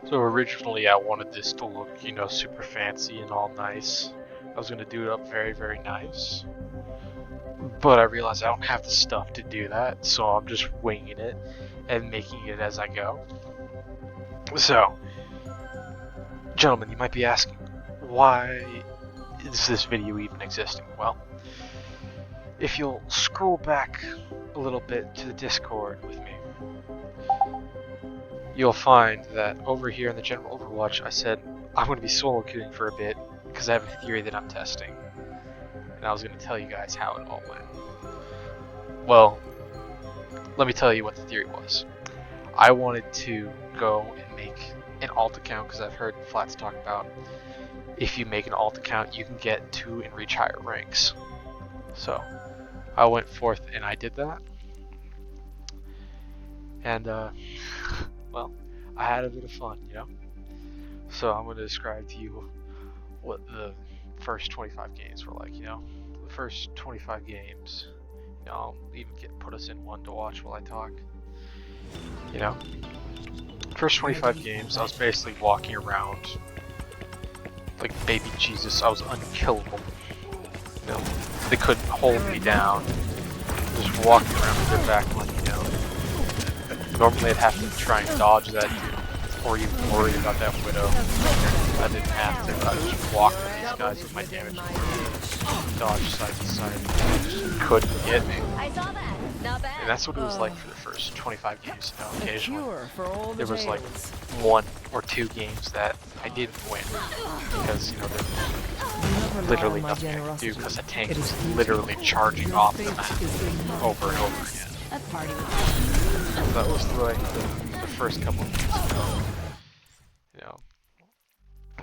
So originally I wanted this to look, you know, super fancy and all nice. I was gonna do it up very, very nice. But I realized I don't have the stuff to do that, so I'm just winging it and making it as I go. So, gentlemen, you might be asking, why is this video even existing? Well, if you'll scroll back a little bit to the Discord with me, you'll find that over here in the general Overwatch, I said I'm going to be solo queuing for a bit because I have a theory that I'm testing. And I was going to tell you guys how it all went. Well, let me tell you what the theory was. I wanted to go and make an alt account because I've heard Flats talk about if you make an alt account, you can get to and reach higher ranks. So I went forth and I did that. And, well, I had a bit of fun, you know? So I'm going to describe to you what the first 25 games were like, you know? The first 25 games, you know, I'll even put us in one to watch while I talk. You know? First 25 games, I was basically walking around like baby Jesus. I was unkillable. You know? They couldn't hold me down. Just walking around with their back like, you know. Normally I'd have to try and dodge that dude, or even worry about that widow. I didn't have to. I just walked at these guys with my damage. Dodge side to side. They just couldn't get me. And that's what it was like for the first 25 games. You know, occasionally there was like 1 or 2 games that I didn't win because, you know, there was literally nothing I could do because the tank was literally charging off the map over and over again. That was like the first couple of games. You know,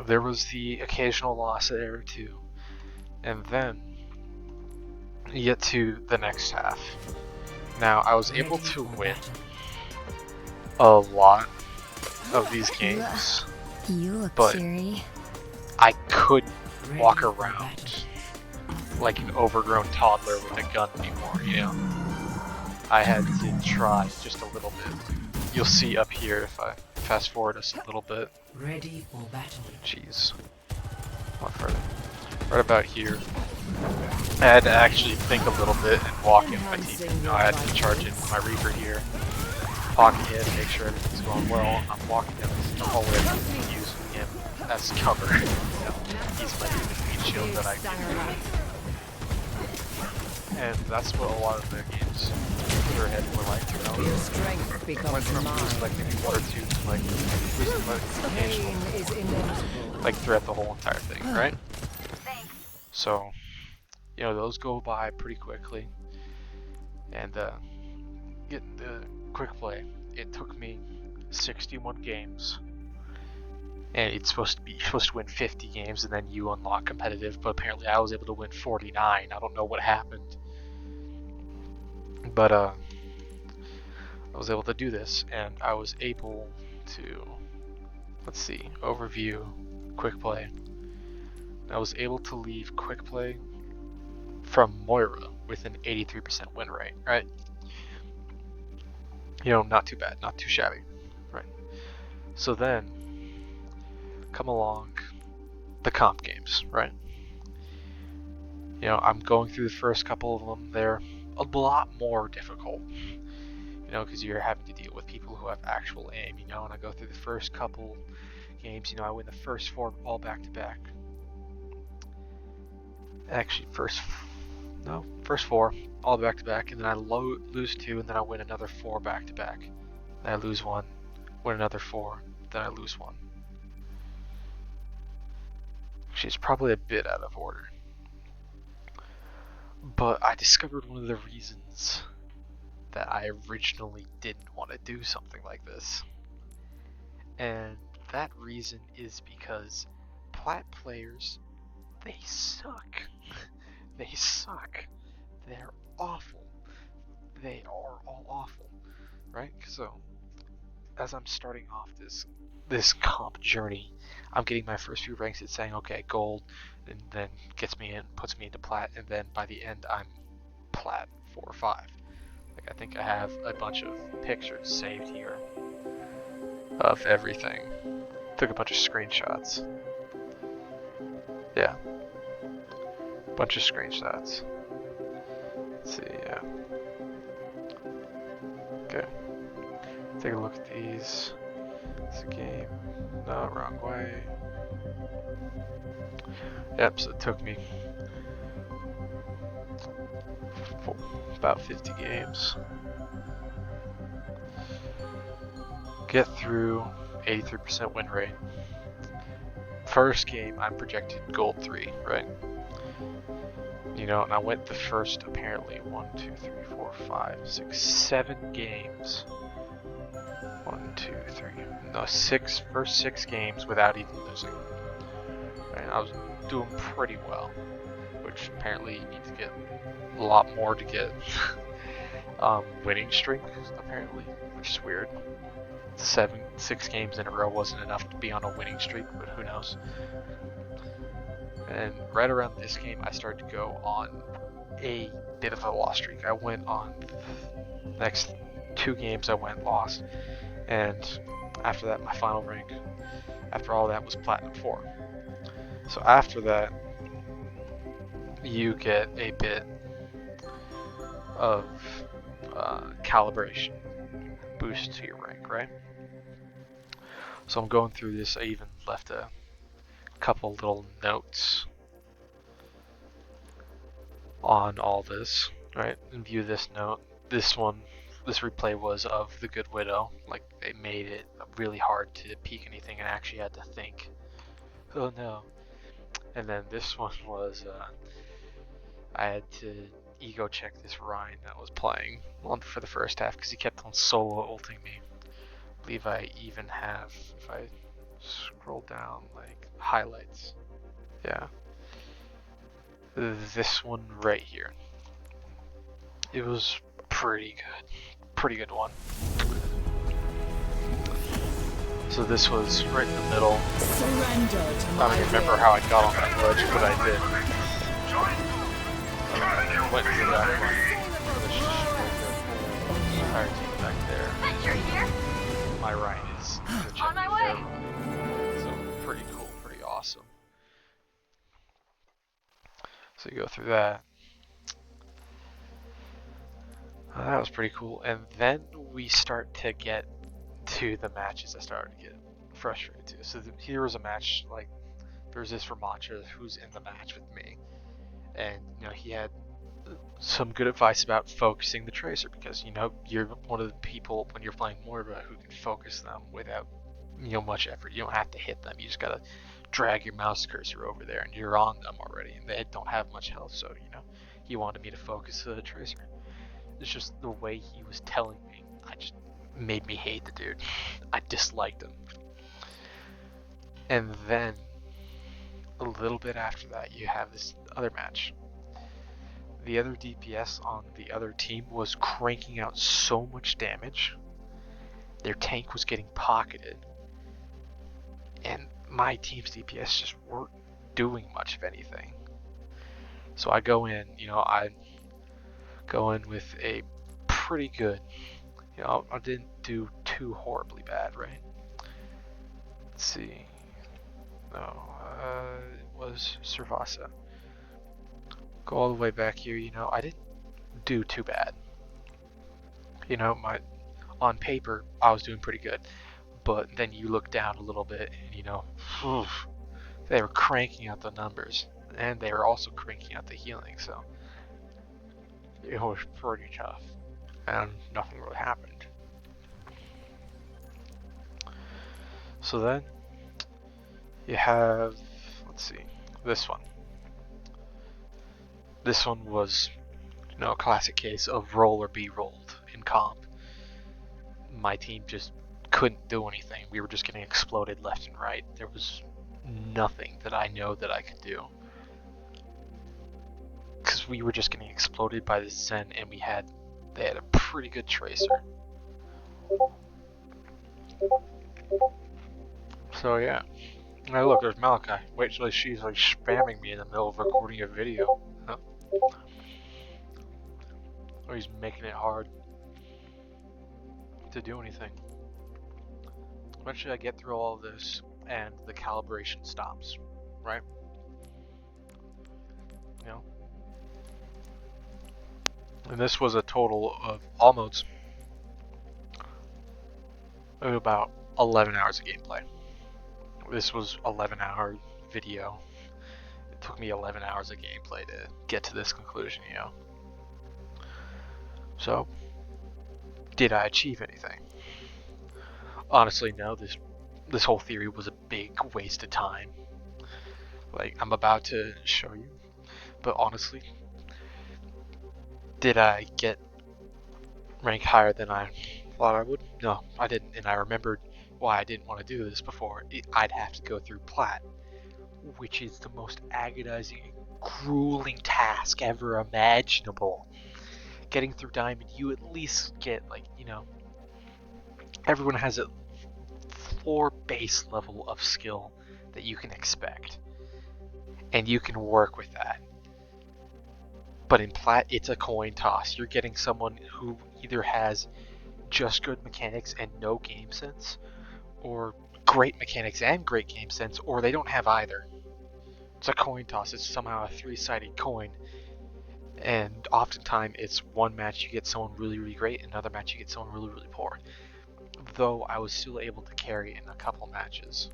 there was the occasional loss there too, and then you get to the next half. Now I was able to win a lot of these games, but I couldn't walk around like an overgrown toddler with a gun anymore, you know? I had to try just a little bit. You'll see up here if I fast forward us a little bit. Ready for battle. Jeez. What further? Right about here. I had to actually think a little bit and walk in my team. You know, I had to charge in my Reaper here. Pocket hit, make sure everything's going well. I'm walking down this hallway using him as cover. You know, he's my meat shield that I can. And that's what a lot of their games further ahead were like, you know. Went from losing like maybe 1 or 2 to like losing like occasional, like throughout the whole entire thing, right? So, you know, those go by pretty quickly. And getting the quick play, it took me 61 games. And it's supposed to win 50 games and then you unlock competitive, but apparently I was able to win 49. I don't know what happened. But I was able to do this, and I was able to, let's see, overview, quick play. I was able to leave quick play from Moira with an 83% win rate, right? You know, not too bad, not too shabby, right? So then, come along the comp games, right? You know, I'm going through the first couple of them. They're a lot more difficult, you know, because you're having to deal with people who have actual aim, you know, and I go through the first couple games, you know, I win the first 4 all back to back. Actually, first 4 all back to back, and then I lose 2, and then I win another 4 back to back. Then I lose 1, win another 4, then I lose 1. Actually, it's probably a bit out of order. But I discovered one of the reasons that I originally didn't want to do something like this. And that reason is because plat players, they suck. They suck. They're awful. They are all awful, right? So, as I'm starting off this comp journey, I'm getting my first few ranks. It's saying, okay, gold, and then gets me in, puts me into plat, and then by the end, I'm plat 4 or 5. Like, I think I have a bunch of pictures saved here of everything. Took a bunch of screenshots. Yeah. Bunch of screenshots. Let's see, yeah. Okay. Take a look at these. It's a game. No, wrong way. Yep, so it took me about 50 games. Get through 83% win rate. First game, I'm projected gold 3, right? You know, and I went the first, apparently, 1, 2, 3, 4, 5, 6, 7 games. 1, 2, 3, no, first 6 games without even losing. And I was doing pretty well, which apparently you need to get a lot more to get winning streak, apparently, which is weird. 6 games in a row wasn't enough to be on a winning streak, but who knows. And right around this game, I started to go on a bit of a loss streak. I went on the next 2 games, I went lost, and after that, my final rank, after all that, was Platinum 4. So after that, you get a bit of calibration boost to your rank, right? So I'm going through this. I even left a couple little notes on all this, right? And view this note. This replay was of the Good Widow. Like, they made it really hard to peek anything and actually had to think, oh no. And then this one was, I had to ego check this Ryan that was playing for the first half because he kept on solo ulting me. I believe I even have, if I scroll down, like, highlights. Yeah. This one right here. It was pretty good one. So this was right in the middle. I don't even remember how I got on that ledge, but I did. Went for that one. The entire team back there. My right is on my way. So pretty cool, pretty awesome. So you go through that. That was pretty cool. And then we start to get to the matches I started to get frustrated to. So here was a match, like, there's this Vermonter who's in the match with me. And, you know, he had some good advice about focusing the tracer because, you know, you're one of the people when you're playing Morba who can focus them without, you know, much effort. You don't have to hit them. You just gotta drag your mouse cursor over there and you're on them already. And they don't have much health, so, you know, he wanted me to focus the tracer. It's just the way he was telling me. I just made me hate the dude. I disliked him. And then a little bit after that, you have this other match. The other DPS on the other team was cranking out so much damage. Their tank was getting pocketed. And my team's DPS just weren't doing much of anything. So I go in, you know, I go in with a pretty good, you know, I didn't do too horribly bad, right? Let's see. No, it was Servasa. Go all the way back here, you know, I didn't do too bad. You know, on paper, I was doing pretty good. But then you look down a little bit and, you know, they were cranking out the numbers. And they were also cranking out the healing, so it was pretty tough. And nothing really happened. So then, you have, let's see, this one. This one was, you know, a classic case of roll or be rolled in comp. My team just couldn't do anything. We were just getting exploded left and right. There was nothing that I know that I could do. Because we were just getting exploded by the Zen and they had a pretty good tracer. So yeah. Now look, there's Malachi. Wait till she's like spamming me in the middle of recording a video. Huh? Or he's making it hard to do anything. Eventually I get through all of this. and the calibration stops, right? You know, and this was a total of almost about 11 hours of gameplay. This was 11-hour video. It took me 11 hours of gameplay to get to this conclusion, you know. So, did I achieve anything? Honestly, no. This whole theory was a big waste of time. Like I'm about to show you, but honestly, did I get rank higher than I thought I would? No, I didn't, and I remembered why I didn't want to do this before. I'd have to go through plat, which is the most agonizing, grueling task ever imaginable. Getting through diamond, you at least get like, you know, everyone has a floor base level of skill that you can expect, and you can work with that. But in plat, it's a coin toss. You're getting someone who either has just good mechanics and no game sense, or great mechanics and great game sense, or they don't have either. It's a coin toss. It's somehow a three-sided coin, and oftentimes it's one match you get someone really, really great, another match you get someone really, really poor. Though I was still able to carry in a couple matches.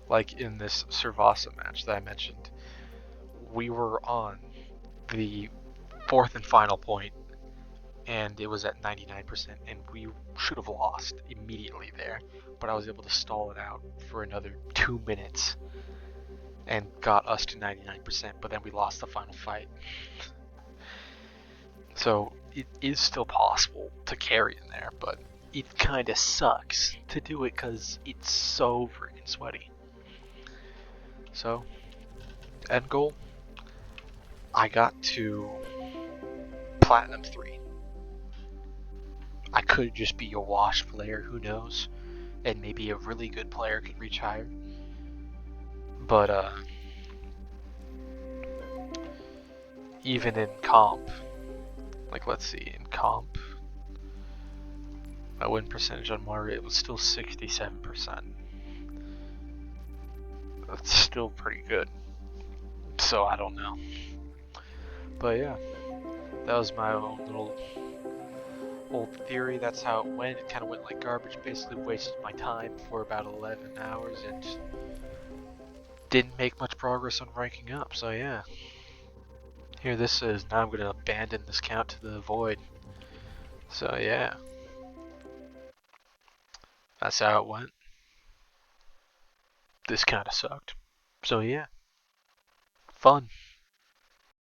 Like in this Servasa match that I mentioned, we were on the fourth and final point, and it was at 99%, and we should have lost immediately there, but I was able to stall it out for another 2 minutes and got us to 99%, but then we lost the final fight. So it is still possible to carry in there, but it kind of sucks to do it because it's so freaking sweaty. So, end goal, I got to Platinum 3. I could just be a wash player, who knows? And maybe a really good player could reach higher. But even in comp, like let's see, in comp, my win percentage on Mario was still 67%. That's still pretty good. So I don't know. But yeah, that was my own little old theory. That's how it went. It kind of went like garbage. Basically wasted my time for about 11 hours and didn't make much progress on ranking up. So yeah. Here this is. Now I'm going to abandon this count to the void. So yeah. That's how it went. This kind of sucked. So yeah. Fun.